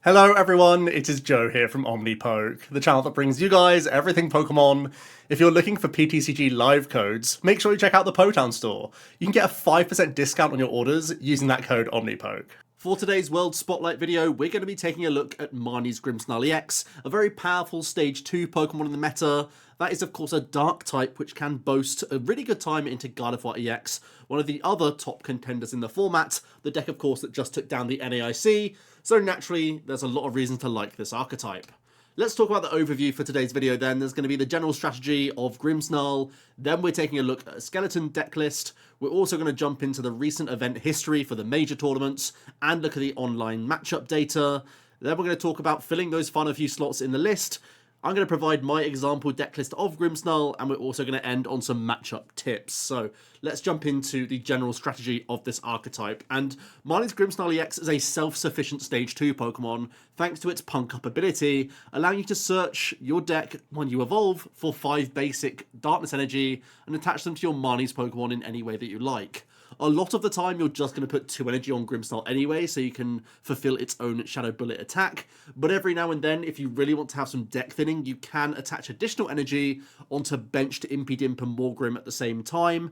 Hello everyone, it is Joe here from OmniPoke, the channel that brings you guys everything Pokemon. If you're looking for PTCG live codes, make sure you check out the Potown store. You can get a 5% discount on your orders using that code OmniPoke. For today's World Spotlight video, we're going to be taking a look at Marnie's Grimmsnarl EX, a very powerful Stage 2 Pokemon in the meta. That is of course a Dark type which can boast a really good time into Gardevoir EX, one of the other top contenders in the format, the deck of course that just took down the NAIC, so naturally there's a lot of reasons to like this archetype. Let's talk about the overview for today's video then. There's going to be the general strategy of Grimmsnarl, then we're taking a look at a skeleton deck list, we're also going to jump into the recent event history for the major tournaments, and look at the online matchup data, then we're going to talk about filling those final few slots in the list. I'm going to provide my example deck list of Grimmsnarl, and we're also going to end on some matchup tips. So let's jump into the general strategy of this archetype. And Marnie's Grimmsnarl EX is a self-sufficient Stage 2 Pokemon, thanks to its Punk Up ability, allowing you to search your deck when you evolve for 5 basic Darkness Energy, and attach them to your Marnie's Pokemon in any way that you like. A lot of the time, you're just going to put 2 energy on Grimmsnarl anyway, so you can fulfill its own Shadow Bullet attack. But every now and then, if you really want to have some deck thinning, you can attach additional energy onto benched Impidimp and Morgrim at the same time,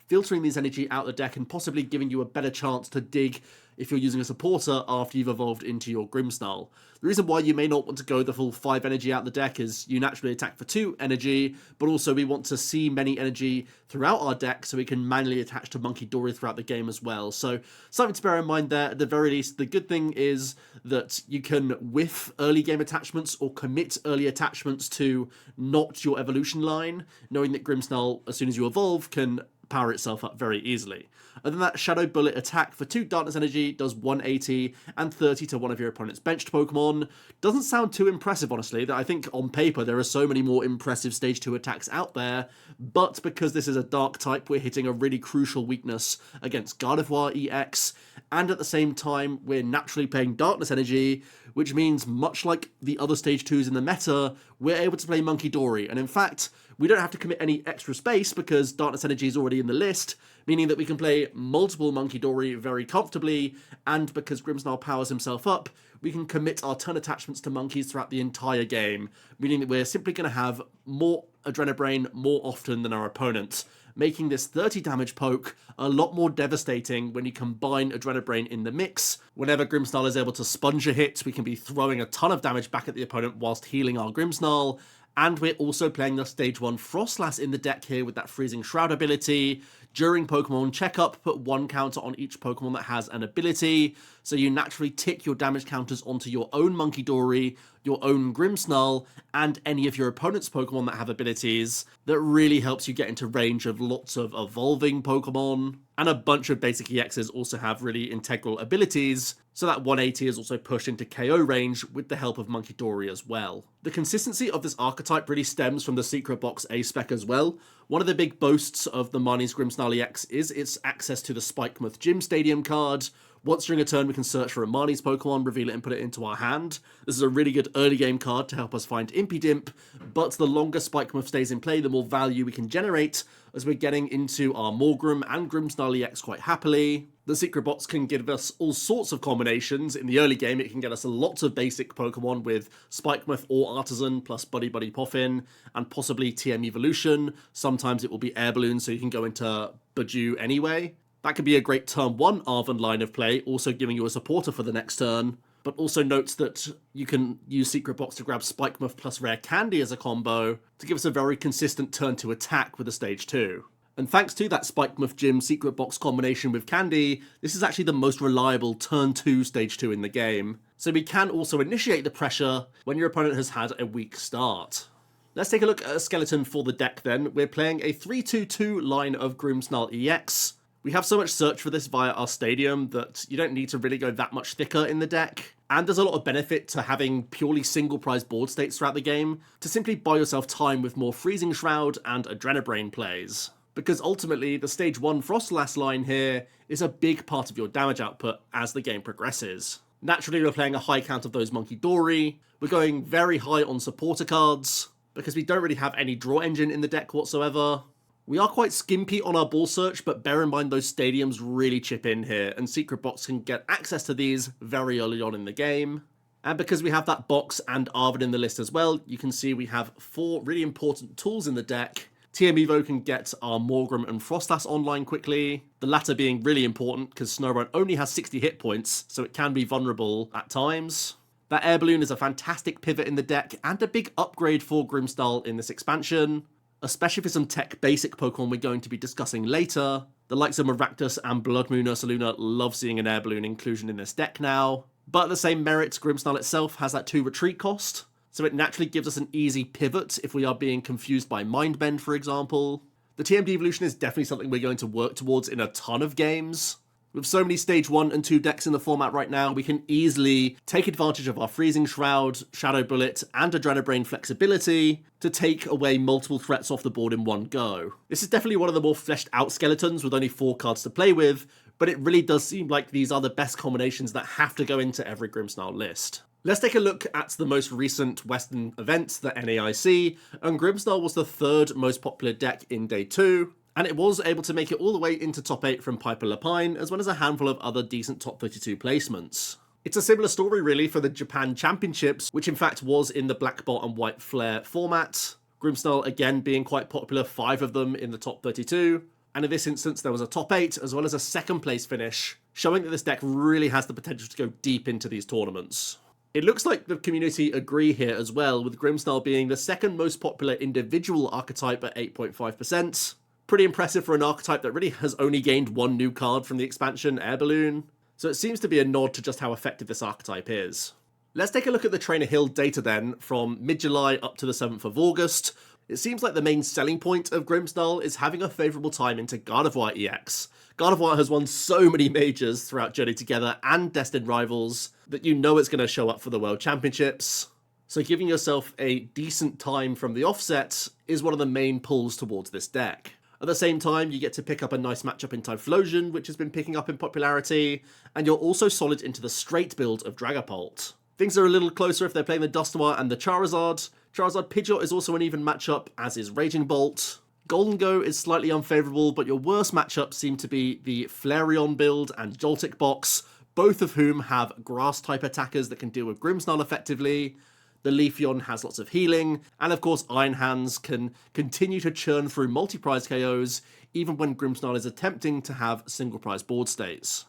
filtering these energy out the deck and possibly giving you a better chance to dig if you're using a supporter after you've evolved into your Grimmsnarl. The reason why you may not want to go the full 5 energy out the deck is you naturally attack for 2 energy, but also we want to see many energy throughout our deck so we can manually attach to Munkidori throughout the game as well. So something to bear in mind there. At the very least, the good thing is that you can whiff early game attachments or commit early attachments to not your evolution line, knowing that Grimmsnarl, as soon as you evolve, can power itself up very easily. And then that Shadow Bullet attack for 2 Darkness Energy does 180 and 30 to one of your opponent's benched Pokemon. Doesn't sound too impressive, honestly, that I think on paper there are so many more impressive Stage 2 attacks out there, but because this is a Dark type, we're hitting a really crucial weakness against Gardevoir EX, and at the same time, we're naturally playing Darkness Energy, which means, much like the other Stage 2s in the meta, we're able to play Munkidori, and in fact, we don't have to commit any extra space because Darkness Energy is already in the list, meaning that we can play multiple Munkidori very comfortably, and because Grimmsnarl powers himself up, we can commit our turn attachments to monkeys throughout the entire game, meaning that we're simply going to have more Adrenabrain more often than our opponent, making this 30 damage poke a lot more devastating when you combine Adrenabrain in the mix. Whenever Grimmsnarl is able to sponge a hit, we can be throwing a ton of damage back at the opponent whilst healing our Grimmsnarl. And we're also playing the Stage 1 Frostlass in the deck here with that Freezing Shroud ability. During Pokemon Checkup, put 1 counter on each Pokemon that has an ability, so you naturally tick your damage counters onto your own Munkidori, your own Grimmsnarl, and any of your opponent's Pokemon that have abilities. That really helps you get into range of lots of evolving Pokemon. And a bunch of basic EXs also have really integral abilities, so that 180 is also pushed into KO range with the help of Munkidori as well. The consistency of this archetype really stems from the Secret Box A-Spec as well. One of the big boasts of the Marnie's Grimmsnarl EX is its access to the Spikemuth Gym Stadium card. Once during a turn, we can search for a Marnie's Pokemon, reveal it, and put it into our hand. This is a really good early game card to help us find Impidimp, but the longer Spikemuth stays in play, the more value we can generate, as we're getting into our Morgrim and Grimmsnarl EX quite happily. The Secret Box can give us all sorts of combinations. In the early game, it can get us lots of basic Pokemon with Spikemuth or Artisan, plus Buddy Buddy Poffin, and possibly TM Evolution. Sometimes it will be Air Balloon, so you can go into Baju anyway. That could be a great turn 1 Arven line of play, also giving you a supporter for the next turn. But also notes that you can use Secret Box to grab Spikemuth plus Rare Candy as a combo to give us a very consistent turn 2 attack with a Stage 2. And thanks to that Spikemuth Gym Secret Box combination with Candy, this is actually the most reliable turn 2 Stage 2 in the game. So we can also initiate the pressure when your opponent has had a weak start. Let's take a look at a skeleton for the deck then. We're playing a 3-2-2 line of Grimmsnarl EX. We have so much search for this via our stadium that you don't need to really go that much thicker in the deck. And there's a lot of benefit to having purely single prize board states throughout the game to simply buy yourself time with more Freezing Shroud and Adrenabrain plays. Because ultimately, the Stage 1 Frostlass line here is a big part of your damage output as the game progresses. Naturally, we're playing a high count of those Munkidori. We're going very high on supporter cards, because we don't really have any draw engine in the deck whatsoever. We are quite skimpy on our ball search, but bear in mind those stadiums really chip in here, and Secret Box can get access to these very early on in the game. And because we have that box and Arven in the list as well, you can see we have 4 really important tools in the deck. TM Evo can get our Morgrem and Frostlass online quickly, the latter being really important because Snowrun only has 60 hit points, so it can be vulnerable at times. That Air Balloon is a fantastic pivot in the deck and a big upgrade for Grimmsnarl in this expansion, especially for some tech basic Pokemon we're going to be discussing later. The likes of Maractus and Blood Moon Ursaluna love seeing an Air Balloon inclusion in this deck now. But at the same merit, Grimmsnarl itself has that 2 retreat cost, so it naturally gives us an easy pivot if we are being confused by Mind Bend, for example. The TM Devolution is definitely something we're going to work towards in a ton of games. With so many Stage 1 and 2 decks in the format right now, we can easily take advantage of our Freezing Shroud, Shadow Bullet, and Adrenabrain flexibility to take away multiple threats off the board in one go. This is definitely one of the more fleshed out skeletons with only 4 cards to play with, but it really does seem like these are the best combinations that have to go into every Grimmsnarl list. Let's take a look at the most recent Western event, the NAIC, and Grimmsnarl was the 3rd most popular deck in Day 2, and it was able to make it all the way into top 8 from Piper Lapine, as well as a handful of other decent top 32 placements. It's a similar story really for the Japan Championships, which in fact was in the black bot and white flare format. Grimmsnarl again being quite popular, 5 of them in the top 32. And in this instance, there was a top 8 as well as a 2nd place finish, showing that this deck really has the potential to go deep into these tournaments. It looks like the community agree here as well, with Grimmsnarl being the 2nd most popular individual archetype at 8.5%. Pretty impressive for an archetype that really has only gained 1 new card from the expansion, Air Balloon. So it seems to be a nod to just how effective this archetype is. Let's take a look at the Trainer Hill data then, from mid-July up to the 7th of August. It seems like the main selling point of Grimmsnarl is having a favourable time into Gardevoir EX. Gardevoir has won so many majors throughout Journey Together and Destined Rivals that you know it's going to show up for the World Championships. So giving yourself a decent time from the offset is one of the main pulls towards this deck. At the same time, you get to pick up a nice matchup in Typhlosion, which has been picking up in popularity, and you're also solid into the straight build of Dragapult. Things are a little closer if they're playing the Dusknoir and the Charizard. Charizard Pidgeot is also an even matchup, as is Raging Bolt. Golden Go is slightly unfavourable, but your worst matchups seem to be the Flareon build and Joltik box, both of whom have grass-type attackers that can deal with Grimmsnarl effectively. The Leafeon has lots of healing, and of course Iron Hands can continue to churn through multi-prize KOs, even when Grimmsnarl is attempting to have single-prize board states.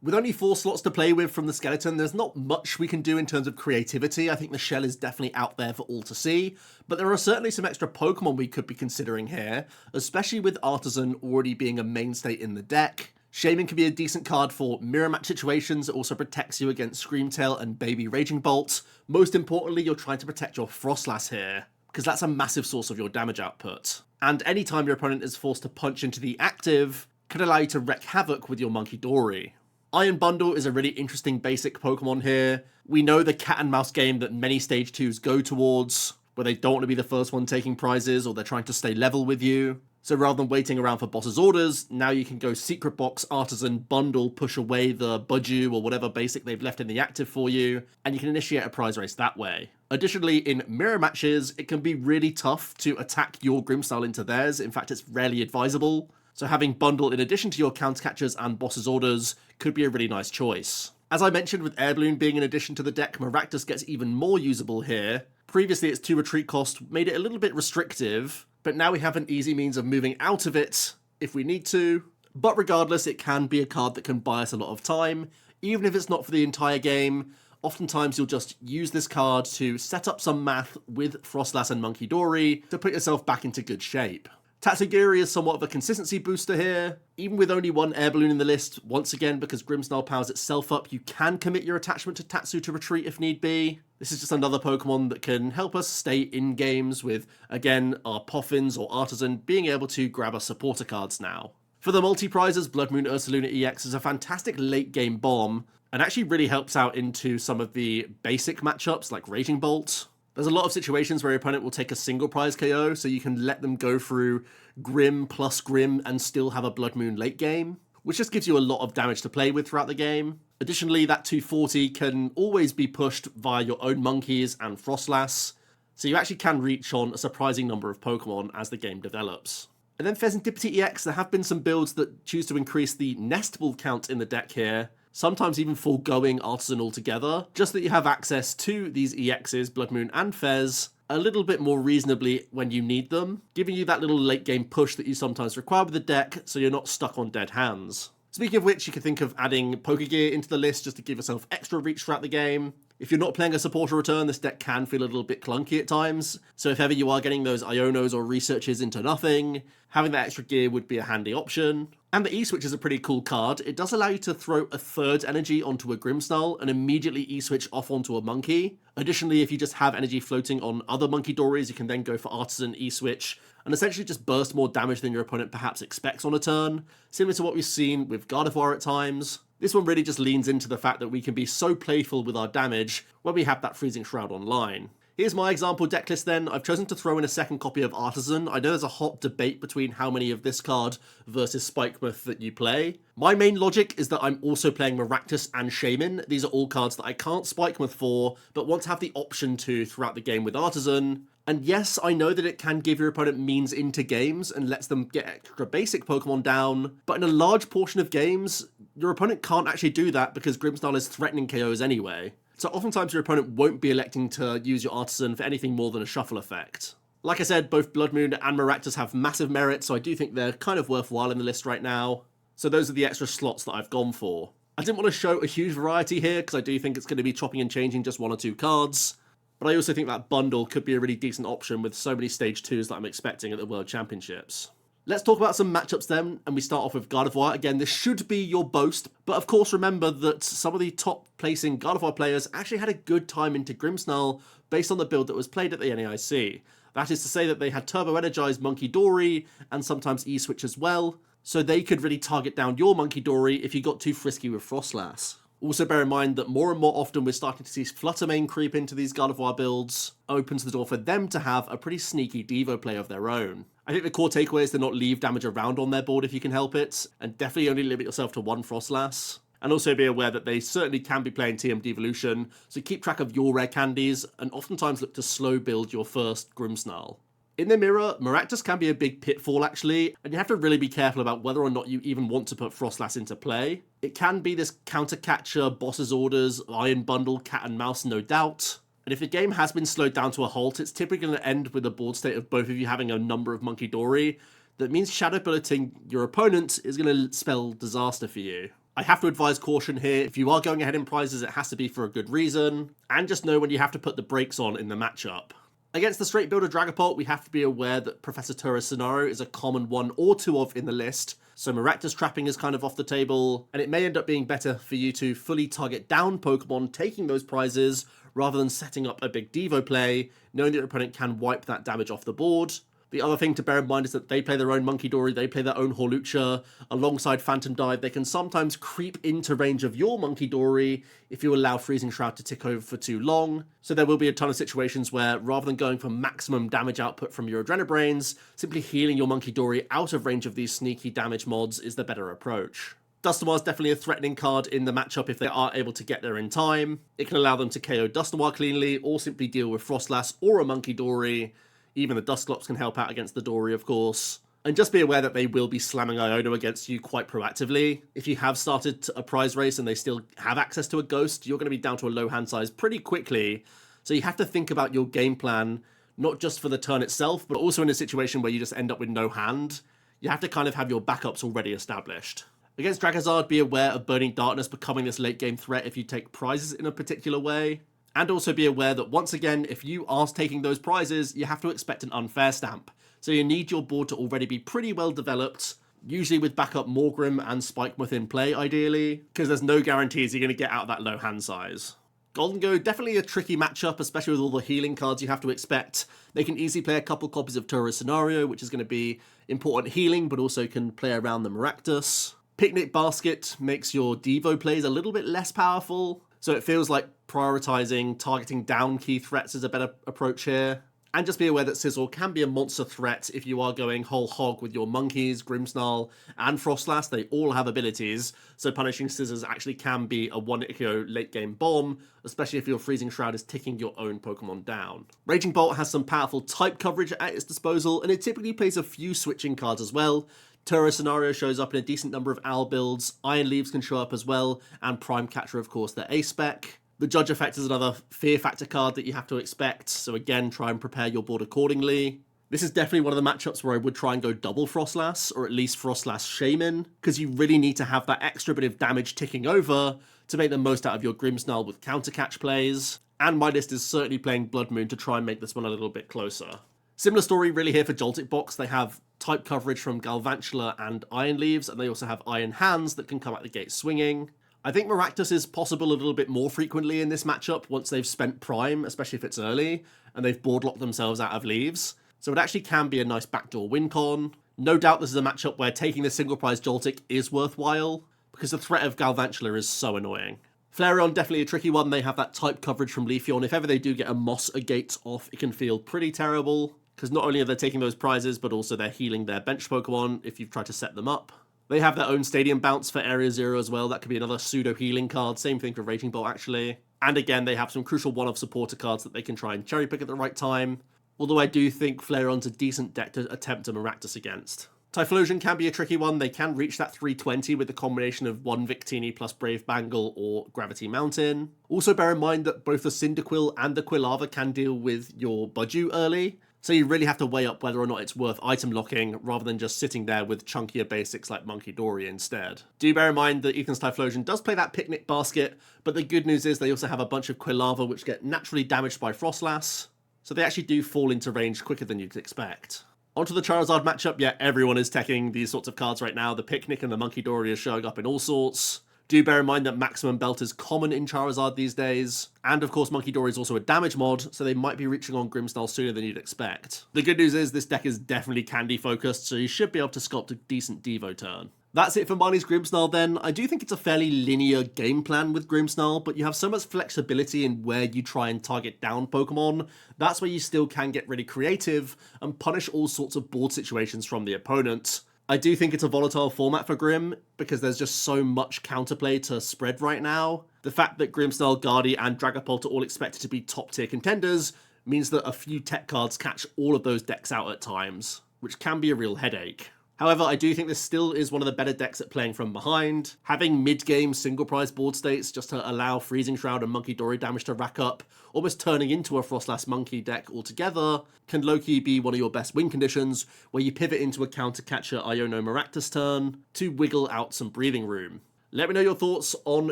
With only 4 slots to play with from the skeleton, there's not much we can do in terms of creativity. I think the shell is definitely out there for all to see, but there are certainly some extra Pokemon we could be considering here, especially with Artisan already being a mainstay in the deck. Shaman can be a decent card for mirror match situations. It also protects you against Screamtail and Baby Raging Bolt. Most importantly, you're trying to protect your Frostlass here, because that's a massive source of your damage output. And anytime your opponent is forced to punch into the active, can allow you to wreak havoc with your Monkey Dory. Iron Bundle is a really interesting basic Pokemon here. We know the cat and mouse game that many Stage 2s go towards, where they don't want to be the first one taking prizes or they're trying to stay level with you. So rather than waiting around for boss's orders, now you can go Secret Box, Artisan, Bundle, push away the Budew or whatever basic they've left in the active for you, and you can initiate a prize race that way. Additionally, in mirror matches, it can be really tough to attack your Grimmsnarl into theirs. In fact, it's rarely advisable. So having Bundle in addition to your counter catchers and boss's orders could be a really nice choice. As I mentioned, with Air Balloon being in addition to the deck, Maractus gets even more usable here. Previously, its 2 retreat cost made it a little bit restrictive, but now we have an easy means of moving out of it if we need to. But regardless, it can be a card that can buy us a lot of time, even if it's not for the entire game. Oftentimes you'll just use this card to set up some math with Frostlass and Monkey Dory to put yourself back into good shape. Tatsugiri is somewhat of a consistency booster here. Even with only 1 Air Balloon in the list, once again, because Grimmsnarl powers itself up, you can commit your attachment to Tatsu to retreat if need be. This is just another Pokemon that can help us stay in games with, again, our Poffins or Artisan being able to grab our supporter cards now. For the multi-prizes, Blood Moon Ursaluna EX is a fantastic late-game bomb, and actually really helps out into some of the basic matchups like Raging Bolt. There's a lot of situations where your opponent will take a single prize KO, so you can let them go through Grim plus Grim and still have a Blood Moon late game, which just gives you a lot of damage to play with throughout the game. Additionally, that 240 can always be pushed via your own Monkeys and Frostlass, so you actually can reach on a surprising number of Pokemon as the game develops. And then Pheasantipity EX, there have been some builds that choose to increase the nest ball count in the deck here. sometimes even foregoing Artisan altogether, just that you have access to these EXs, Blood Moon and Fez, a little bit more reasonably when you need them, giving you that little late game push that you sometimes require with the deck, so you're not stuck on dead hands. Speaking of which, you could think of adding Pokegear into the list just to give yourself extra reach throughout the game. If you're not playing a supporter return, this deck can feel a little bit clunky at times, so if ever you are getting those Ionos or researches into nothing, having that extra gear would be a handy option. And the E-Switch is a pretty cool card. It does allow you to throw a third energy onto a Grimmsnarl and immediately E-Switch off onto a monkey. Additionally, if you just have energy floating on other monkey dories, you can then go for Artisan E-Switch and essentially just burst more damage than your opponent perhaps expects on a turn, similar to what we've seen with Gardevoir at times. This one really just leans into the fact that we can be so playful with our damage when we have that Freezing Shroud online. Here's my example decklist then. I've chosen to throw in a second copy of Artisan. I know there's a hot debate between how many of this card versus Spikemuth that you play. My main logic is that I'm also playing Maractus and Shaman. These are all cards that I can't Spikemuth for, but want to have the option to throughout the game with Artisan. And yes, I know that it can give your opponent means into games and lets them get extra basic Pokemon down, but in a large portion of games, your opponent can't actually do that because Grimmsnarl is threatening KOs anyway. So oftentimes your opponent won't be electing to use your Artisan for anything more than a shuffle effect. Like I said, both Blood Moon and Maractus have massive merit, so I do think they're kind of worthwhile in the list right now. So those are the extra slots that I've gone for. I didn't want to show a huge variety here, because I do think it's going to be chopping and changing just 1 or 2 cards. But I also think that bundle could be a really decent option with so many Stage 2s that I'm expecting at the World Championships. Let's talk about some matchups then, and we start off with Gardevoir. Again, this should be your boast, but of course remember that some of the top placing Gardevoir players actually had a good time into Grimmsnarl based on the build that was played at the NAIC. That is to say that they had Turbo Energized Monkey Dory, and sometimes E-Switch as well, so they could really target down your Monkey Dory if you got too frisky with Frostlass. Also bear in mind that more and more often we're starting to see Fluttermane creep into these Gardevoir builds, opens the door for them to have a pretty sneaky Devo play of their own. I think the core takeaway is to not leave damage around on their board if you can help it, and definitely only limit yourself to 1 Frostlass. And also be aware that they certainly can be playing TM Devolution, so keep track of your rare candies, and oftentimes look to slow build your first Grimmsnarl. In the mirror, Maractus can be a big pitfall actually, and you have to really be careful about whether or not you even want to put Frostlass into play. It can be this counter catcher, boss's orders, iron bundle, cat and mouse no doubt. And if the game has been slowed down to a halt, it's typically going to end with a board state of both of you having a number of Monkey Dory. That means shadow bulleting your opponent is going to spell disaster for you. I have to advise caution here. If you are going ahead in prizes, it has to be for a good reason. And just know when you have to put the brakes on in the matchup. Against the straight builder Dragapult, we have to be aware that Professor Tura's scenario is a common 1 or 2 of in the list, so Maractus trapping is kind of off the table, and it may end up being better for you to fully target down Pokemon taking those prizes, rather than setting up a big Devo play, knowing that your opponent can wipe that damage off the board. The other thing to bear in mind is that they play their own Monkey Dory, they play their own Hawlucha. Alongside Phantom Dive, they can sometimes creep into range of your Monkey Dory if you allow Freezing Shroud to tick over for too long. So there will be a ton of situations where, rather than going for maximum damage output from your Adrenobrains, simply healing your Monkey Dory out of range of these sneaky damage mods is the better approach. Dusknoir is definitely a threatening card in the matchup if they are able to get there in time. It can allow them to KO Dusknoir cleanly, or simply deal with Frostlass or a Monkey Dory. Even the Dusclops can help out against the Dory, of course. And just be aware that they will be slamming Iono against you quite proactively. If you have started a prize race and they still have access to a Ghost, you're going to be down to a low hand size pretty quickly. So you have to think about your game plan, not just for the turn itself, but also in a situation where you just end up with no hand. You have to kind of have your backups already established. Against Dragazard, be aware of Burning Darkness becoming this late game threat if you take prizes in a particular way. And also be aware that once again, if you are taking those prizes, you have to expect an unfair stamp. So you need your board to already be pretty well developed, usually with backup Morgrim and Spikemuth in play ideally, because there's no guarantees you're going to get out of that low hand size. Golden Go, definitely a tricky matchup, especially with all the healing cards you have to expect. They can easily play a couple copies of Tura's Scenario, which is going to be important healing, but also can play around the Maractus. Picnic Basket makes your Devo plays a little bit less powerful, so it feels like prioritizing targeting down key threats is a better approach here. And just be aware that Sizzle can be a monster threat if you are going whole hog with your Monkeys, Grimmsnarl, and Frostlass. They all have abilities, so punishing Scissors actually can be a 1-hit late game bomb, especially if your Freezing Shroud is ticking your own Pokemon down. Raging Bolt has some powerful type coverage at its disposal, and it typically plays a few switching cards as well, Turbo Scenario shows up in a decent number of Owl builds, Iron Leaves can show up as well, and Prime Catcher, of course, their A-spec. The Judge Effect is another Fear Factor card that you have to expect, so again, try and prepare your board accordingly. This is definitely one of the matchups where I would try and go double Frostlass, or at least Frostlass Shaman, because you really need to have that extra bit of damage ticking over to make the most out of your Grimmsnarl with counter catch plays. And my list is certainly playing Blood Moon to try and make this one a little bit closer. Similar story really here for Joltik Box. They have type coverage from Galvantula and Iron Leaves, and they also have Iron Hands that can come out the gate swinging. I think Maractus is possible a little bit more frequently in this matchup once they've spent Prime, especially if it's early, and they've board locked themselves out of Leaves. So it actually can be a nice backdoor win con. No doubt this is a matchup where taking the single prize Joltik is worthwhile, because the threat of Galvantula is so annoying. Flareon, definitely a tricky one. They have that type coverage from Leafeon. If ever they do get a Moss Agate off, it can feel pretty terrible, because not only are they taking those prizes, but also they're healing their bench Pokemon if you've tried to set them up. They have their own Stadium Bounce for Area 0 as well. That could be another pseudo-healing card. Same thing for Raging Bolt, actually. And again, they have some crucial one-off supporter cards that they can try and cherry-pick at the right time. Although I do think Flareon's a decent deck to attempt a Maractus against. Typhlosion can be a tricky one. They can reach that 320 with the combination of 1 Victini plus Brave Bangle or Gravity Mountain. Also bear in mind that both the Cyndaquil and the Quilava can deal with your Budew early, so you really have to weigh up whether or not it's worth item locking rather than just sitting there with chunkier basics like Monkey Dory instead. Do bear in mind that Ethan's Typhlosion does play that Picnic Basket, but the good news is they also have a bunch of Quilava which get naturally damaged by Frostlass, so they actually do fall into range quicker than you'd expect. Onto the Charizard matchup, yeah, everyone is teching these sorts of cards right now. The Picnic and the Monkey Dory are showing up in all sorts. Do bear in mind that Maximum Belt is common in Charizard these days. And of course, Monkey Dory is also a damage mod, so they might be reaching on Grimmsnarl sooner than you'd expect. The good news is this deck is definitely candy focused, so you should be able to sculpt a decent Devo turn. That's it for Marnie's Grimmsnarl then. I do think it's a fairly linear game plan with Grimmsnarl, but you have so much flexibility in where you try and target down Pokemon. That's where you still can get really creative and punish all sorts of board situations from the opponent. I do think it's a volatile format for Grim, because there's just so much counterplay to spread right now. The fact that Grimmsnarl, Guardy, and Dragapult are all expected to be top tier contenders means that a few tech cards catch all of those decks out at times, which can be a real headache. However, I do think this still is one of the better decks at playing from behind. Having mid-game single prize board states just to allow Freezing Shroud and Monkey Dory damage to rack up, almost turning into a Frostlass Monkey deck altogether, can low-key be one of your best win conditions, where you pivot into a counter-catcher Iono Maractus turn to wiggle out some breathing room. Let me know your thoughts on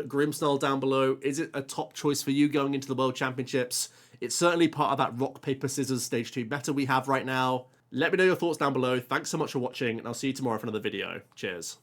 Grimmsnarl down below. Is it a top choice for you going into the World Championships? It's certainly part of that rock, paper, scissors stage 2 meta we have right now. Let me know your thoughts down below. Thanks so much for watching, and I'll see you tomorrow for another video. Cheers.